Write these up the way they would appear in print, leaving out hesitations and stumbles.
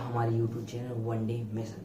हमारे YouTube channel one day mission.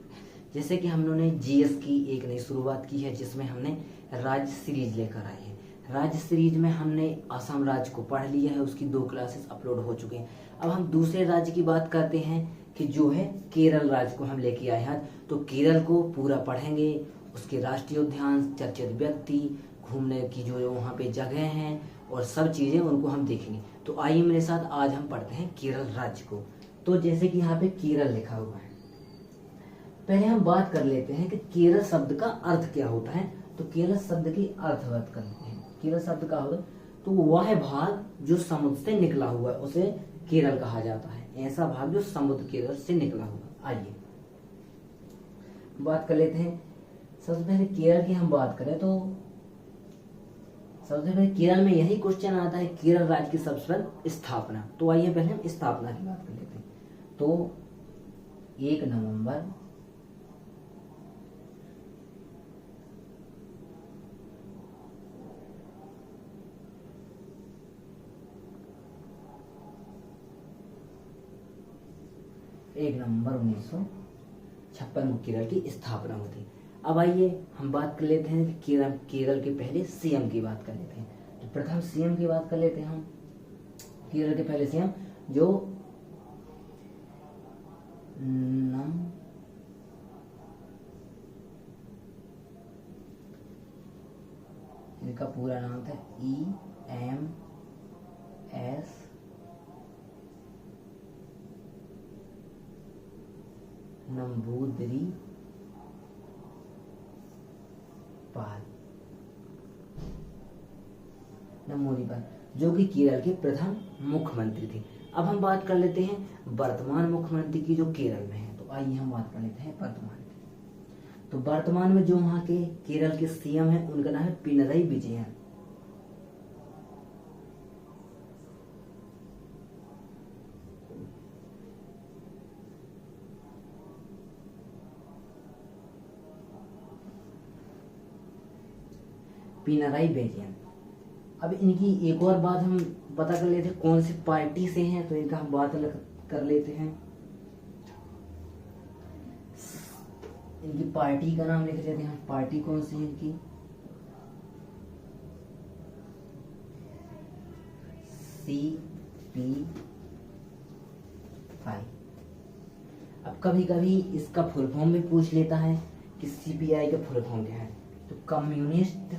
जैसे कि हम लोगों ने जीएस की एक नई शुरुआत की है, जिसमें हमने राज्य सीरीज लेकर आए हैं। राज्य सीरीज में हमने असम राज्य को पढ़ लिया है, उसकी 2 क्लासेस अपलोड हो चुके हैं। अब हम दूसरे राज्य की बात करते हैं कि जो है केरल राज्य को हम लेके आए हैं। तो केरल को पूरा पढ़ेंगे, उसके राष्ट्रीय उद्यान, चर्चित व्यक्ति, घूमने की जो वहाँ पे जगह हैं और सब चीज़ें उनको हम देखेंगे। तो आइए मेरे साथ, आज हम पढ़ते हैं केरल राज्य को। तो जैसे कि यहाँ पे केरल लिखा हुआ है, पहले हम बात कर लेते हैं कि केरल शब्द का अर्थ क्या होता है। तो केरल शब्द की अर्थ बात करते हैं। केरल शब्द का होगा तो वह भाग जो समुद्र से निकला हुआ है उसे केरल कहा जाता है। ऐसा भाग जो समुद्र केरल से निकला हुआ। आइए बात कर लेते हैं। सबसे पहले केरल की हम बात करें तो सबसे पहले केरल में यही क्वेश्चन आता है, केरल राज्य की सबसे पहले स्थापना। तो आइए पहले हम स्थापना की बात कर लेते हैं। तो 1 नवंबर 1956 को केरल की स्थापना हुई थी। अब आइए हम बात कर लेते हैं कि केरल के पहले सीएम की बात कर लेते हैं। तो प्रथम सीएम की बात कर लेते हैं हम। केरल के पहले सीएम जो इनका पूरा नाम था EMS नंबूदरी पाल, जो कि केरल के प्रथम मुख्यमंत्री थे। अब हम बात कर लेते हैं वर्तमान मुख्यमंत्री की जो केरल में है। तो आइए हम बात कर लेते हैं वर्तमान की। तो वर्तमान में जो वहां के केरल के सीएम हैं उनका नाम है पिनरई विजयन। पिनरई विजयन। अब इनकी एक और बात हम पता कर लेते हैं, कौन सी पार्टी से हैं। तो इनका हम बात कर लेते हैं। इनकी पार्टी का नाम लिख लेते हैं। पार्टी कौन सी है इनकी? CPI। अब कभी कभी इसका फुल फॉर्म भी पूछ लेता है कि CPI का फुल फॉर्म क्या है। तो communist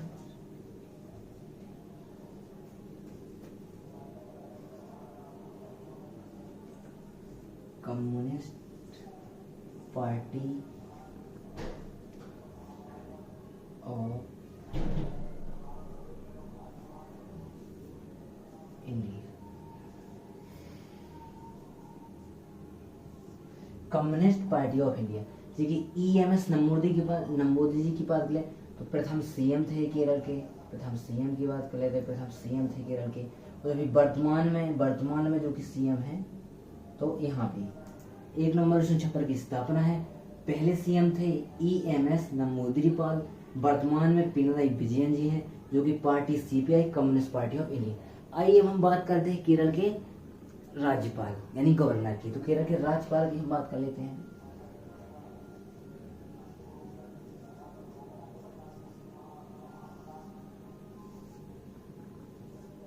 party of India. Communist party of India. जैसे EMS नंबूदरी जी की बात करें तो प्रथम सीएम थे केरल के। प्रथम सीएम की बात कर लेते हैं। प्रथम सीएम थे केरल के। और अभी वर्तमान में जो कि सीएम है, तो यहाँ पे 1 नवंबर 1956 की स्थापना है। पहले सीएम थे EMS नंबूदरी पाल। वर्तमान में पिनरई विजयन जी हैं, जो कि party CPI communist party of India. आइए अब हम बात करते हैं केरल के राज्यपाल यानी गवर्नर की। तो केरल के राज्यपाल की हम बात कर लेते हैं।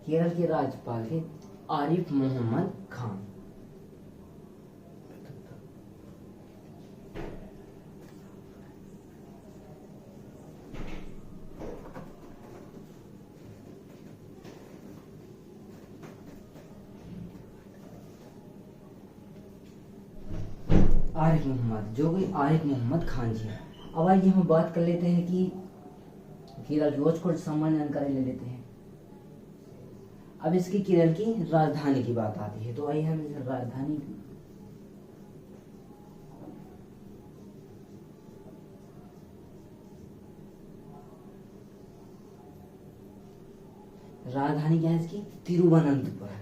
केरल के राज्यपाल थे आरिफ मोहम्मद खान। आरिफ मोहम्मद खान जी हैं। अब आइए हम बात कर लेते हैं कि केरल की कुछ सामान्य जानकारी ले लेते हैं। अब इसकी केरल की राजधानी की बात आती है। तो आइए हम राजधानी क्या है इसकी? तिरुवनंतपुरम।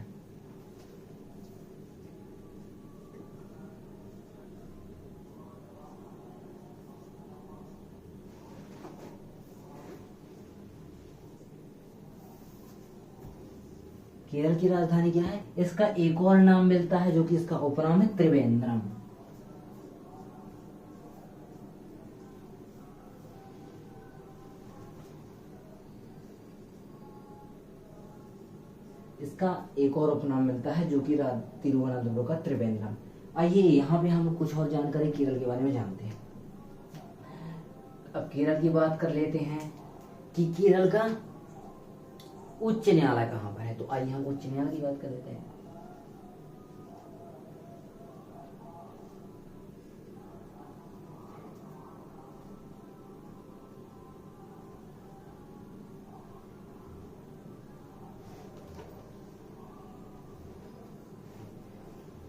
केरल की राजधानी क्या है? इसका एक और नाम मिलता है जो कि इसका उपनाम है त्रिवेंद्रम। इसका एक और उपनाम मिलता है जो कि तिरुवनंतपुरम का त्रिवेंद्रम। आइए यहाँ पे हम कुछ और जानकारी केरल के बारे में जानते हैं। अब केरल की बात कर लेते हैं कि केरल का उच्च न्यायालय कहाँ पर है। तो आइए हम उच्च न्यायालय की बात कर लेते हैं।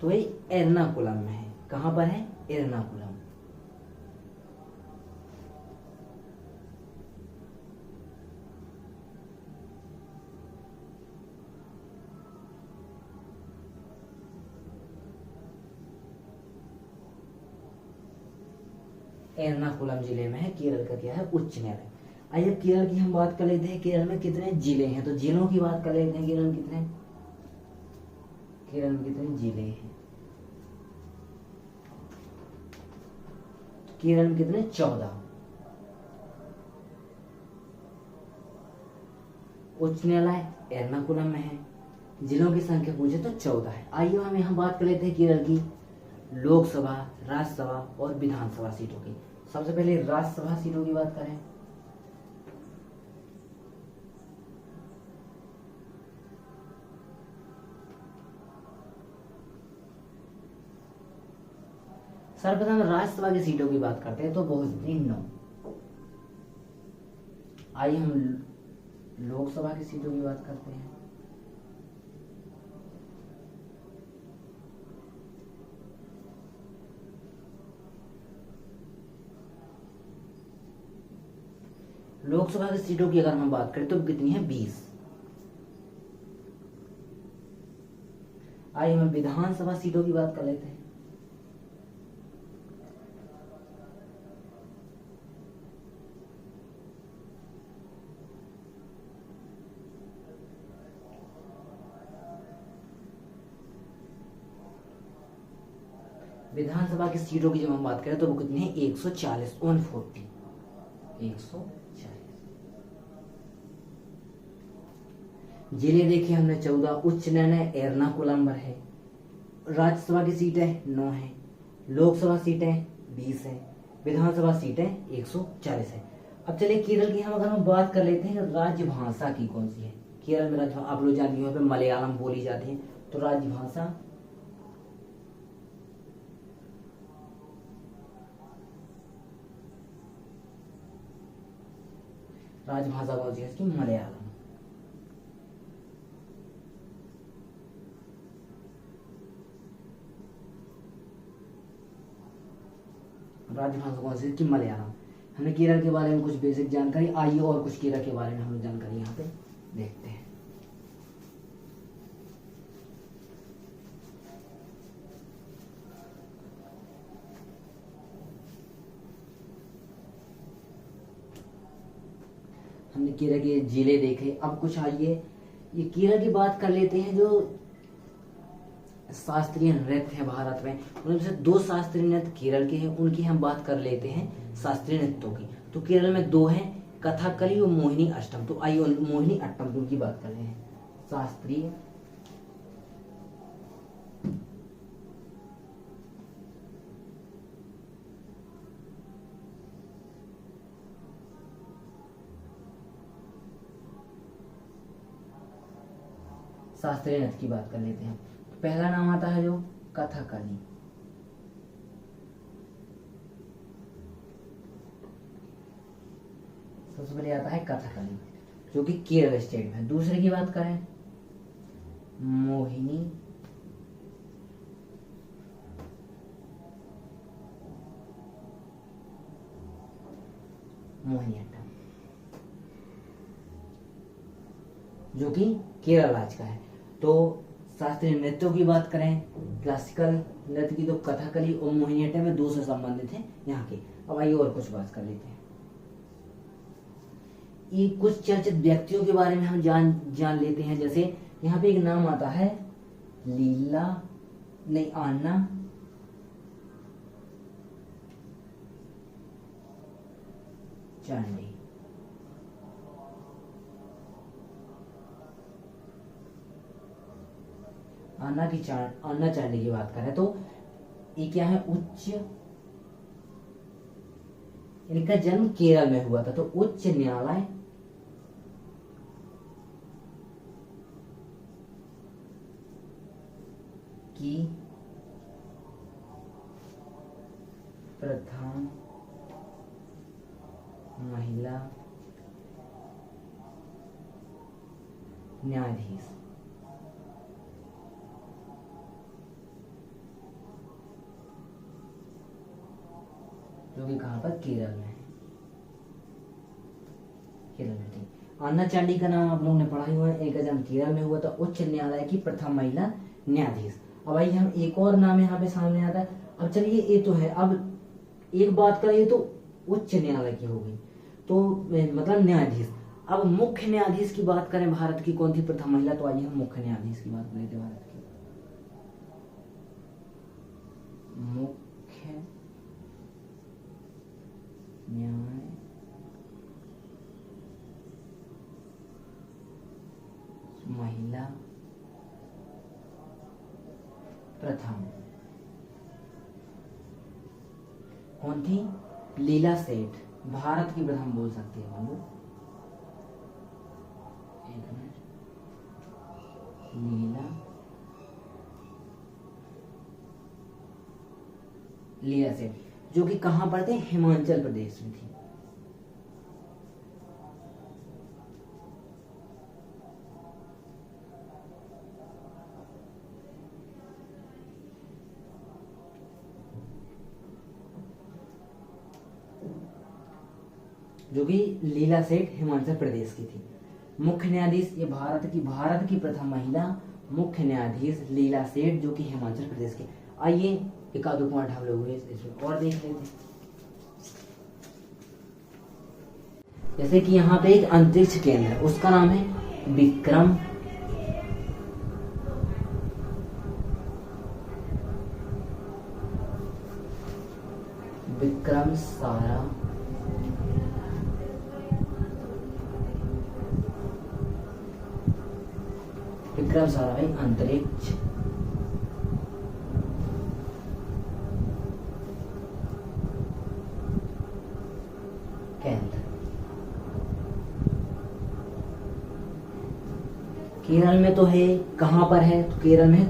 तो ये एर्नाकुलम में है। कहाँ पर है? एर्नाकुलम। एर्नाकुलम जिले में है। केरल का क्या है? उच्च न्यायालय। आइए केरल की हम बात कर लेते हैं। केरल में कितने जिले हैं? तो जिलों की बात कर लेते हैं। केरल में कितने जिले हैं? केरल में कितने? 14। उच्च न्यायालय एर्नाकुलम में है। जिलों की संख्या पूछे तो 14 है। आइए हम यहाँ बात कर लेते हैं केरल की लोकसभा, राज्यसभा और विधानसभा सीटों की। सबसे पहले राज्यसभा सीटों की बात करें। सर्वप्रथम राज्यसभा की सीटों की बात करते हैं तो बहुत 9। आइए हम लोकसभा की सीटों की बात करते हैं। लोकसभा की सीटों की अगर हम बात करें तो कितनी है? 20। आइए हम विधानसभा सीटों की बात कर लेते हैं। विधानसभा की सीटों की जब हम बात करें तो वो कितनी है? 140। 140। जिले देखे हमने 14। उच्च न्यायालय एर्नाकुलम है। राज्यसभा की सीटें 9 है। लोकसभा सीटें 20 है। विधानसभा सीटें 140 है। अब चलिए केरल की हम बात कर लेते हैं राजभाषा की कौन सी है। केरल में राजभाषा आप लोग जानते हो, मलयालम बोली जाती है। तो राजभाषा कौन सी है इसकी? मलयालम। राजभाषा कौन सी? इसकी मलयालम। हमने केरल के बारे में कुछ बेसिक जानकारी। आइए और कुछ केरल के बारे में हम जानकारी यहाँ पे देखते हैं। हमने केरल के जिले देखे। अब कुछ आइए ये केरल की बात कर लेते हैं। जो शास्त्रीय नृत्य है भारत में, उनमें से 2 शास्त्रीय नृत्य केरल के हैं। उनकी हम बात कर लेते हैं शास्त्रीय नृत्यों की। तो केरल में 2 हैं, कथकली और मोहिनी अष्टम। तो आइए मोहिनी अष्टम की बात कर रहे हैं। शास्त्रीय शास्त्रीय नृत्य की बात कर लेते हैं। तो पहला नाम आता है जो कथकली। सबसे पहले आता है कथकली जो कि केरल स्टेट में। दूसरे की बात करें मोहिनी अट्टम जो कि केरल राज्य का है। तो शास्त्रीय नृत्यों की बात करें, क्लासिकल नृत्य की, तो कथकली और मोहिनीअट्टम में 2 से संबंधित है यहाँ के। अब आइए और कुछ बात कर लेते हैं। ये कुछ चर्चित व्यक्तियों के बारे में हम जान लेते हैं। जैसे यहाँ पे एक नाम आता है आन्ना चांडी। अन्ना चांडी की बात करें तो ये क्या है, उच्च, इनका जन्म केरल में हुआ था, तो उच्च न्यायालय की प्रथम महिला न्यायाधीश। जो कि कहां पर, केरल में है, केरल में थी। अन्ना चांडी का नाम आप लोगों ने पढ़ा ही हुआ है, इनका जन्म केरल में हुआ था, उच्च न्यायालय की प्रथम महिला न्यायाधीश। अब आइए हम एक और नाम यहाँ पे सामने आता है। अब चलिए ये तो है, अब एक बात करें तो उच्च न्यायालय की हो गई, तो मतलब न्यायाधीश। अब मुख्य न्यायाधीश की बात करें भारत की, कौन थी प्रथम महिला, तो आइए हम मुख्य न्यायाधीश की बात करें भारत की। मुख्य न्याय महिला प्रथम कौन थी, लीला सेठ, भारत की प्रथम बोल सकते हैं हम लोग, एक मिनट, लीला सेठ, जो कि कहां पर थे, हिमाचल प्रदेश में थी। जो कि लीला सेठ हिमाचल प्रदेश की थी। मुख्य न्यायाधीश, ये भारत की प्रथम महिला मुख्य न्यायाधीश लीला सेठ, जो कि हिमाचल प्रदेश के। आइए एक आधो पॉइंट हम लोग इसमें और देख लेते हैं। जैसे कि यहाँ पे एक अंतरिक्ष केंद्र है, उसका नाम है विक्रम सारा भाई अंतरिक्ष केंद्र। केरल में तो है, कहां पर है, तो केरल में है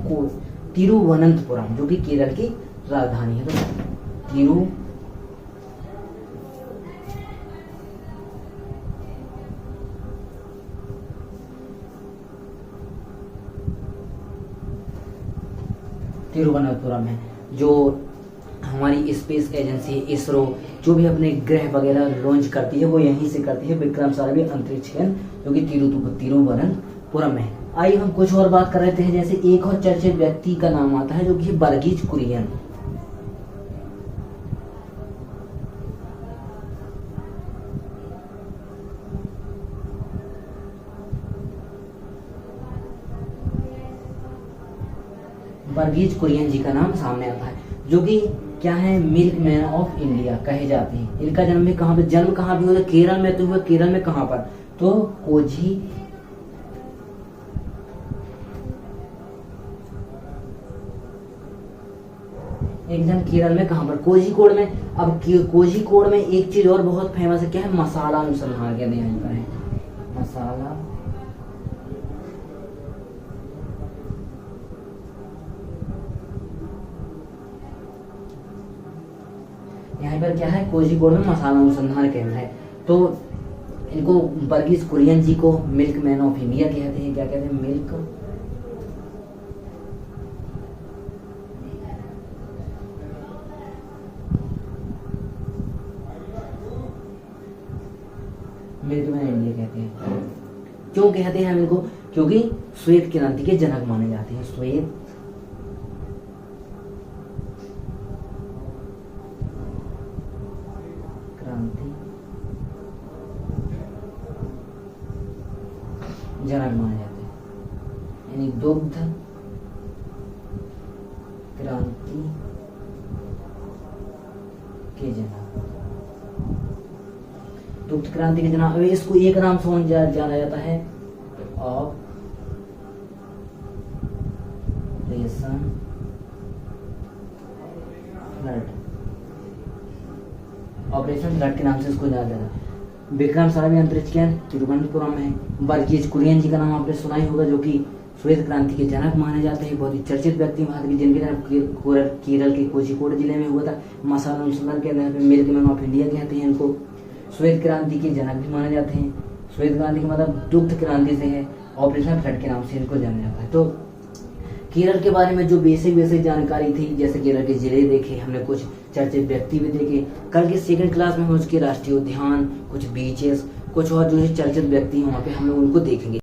तिरुवनंतपुरम, जो कि केरल की राजधानी है। तो तिरुवनंतपुरम है। जो हमारी स्पेस एजेंसी इसरो जो भी अपने ग्रह वगैरह लॉन्च करती है वो यहीं से करती है, विक्रम साराभाई अंतरिक्ष केंद्र, जो कि तिरुवनंतपुरम में। आइए हम कुछ और बात कर रहे थे। जैसे एक और चर्चित व्यक्ति का नाम आता है, जो कि वर्गीज कुरियन। वर्गीज कुरियन जी का नाम सामने आता है, जो कि क्या है, मिल्क मैन ऑफ इंडिया कहे जाते हैं। इनका जन्म भी कहां पे, जन्म कहां भी हुआ, केरल में तो हुआ। केरल में कहां पर, तो कोझी एकदम केरल में, कहां पर, कोझीकोड में। अब कोझीकोड में एक चीज और बहुत फेमस है, क्या है, मसाला अनुसंधान केंद्र यहाँ पर है, मसाला यहाँ पर क्या है, कोझीकोड में मसाला अनुसंधान केंद्र है। तो इनको वर्गीज कुरियन जी को मिल्क मैन ऑफ इंडिया कहते हैं। क्या कहते हैं, मिल्क मैन इंडिया कहते हैं। क्यों कहते हैं हम इनको, क्योंकि श्वेत क्रांति के जनक माने जाते हैं। श्वेत जनक माने जाते हैं, यानी दुग्ध क्रांति के जनक। दुग्ध क्रांति के जनक, इसको एक नाम से जाना जाता है, ऑफ द ऑपरेशन फ्लड के नाम से इसको जाना जाता है। विक्रम साराभाई अंतरिक्ष यान तिरुवनंतपुरम में है। वर्गीज कुरियन जी का नाम आपने सुना ही होगा, जो कि श्वेत क्रांति के जनक माने जाते हैं। बहुत ही चर्चित व्यक्ति भारत के, जिनके जन्म केरल के कोझिकोड जिले में हुआ था। मसाला अनुसंधान केंद्र मिल्क मैन ऑफ इंडिया कहते हैं इनको। श्वेत क्रांति के जनक भी माने जाते हैं। श्वेत क्रांति का मतलब दुग्ध क्रांति से है। ऑपरेशन फ्लड के नाम से इनको जाना जाता है। तो केरल के बारे में जो बेसिक जानकारी थी, जैसे केरल के जिले देखे हमने, कुछ चर्चित व्यक्ति भी देखे। कल के सेकंड क्लास में हम उसके राष्ट्रीय उद्यान, कुछ बीचेस, कुछ और जो चर्चित व्यक्ति हैं वहाँ पे हम लोग उनको देखेंगे।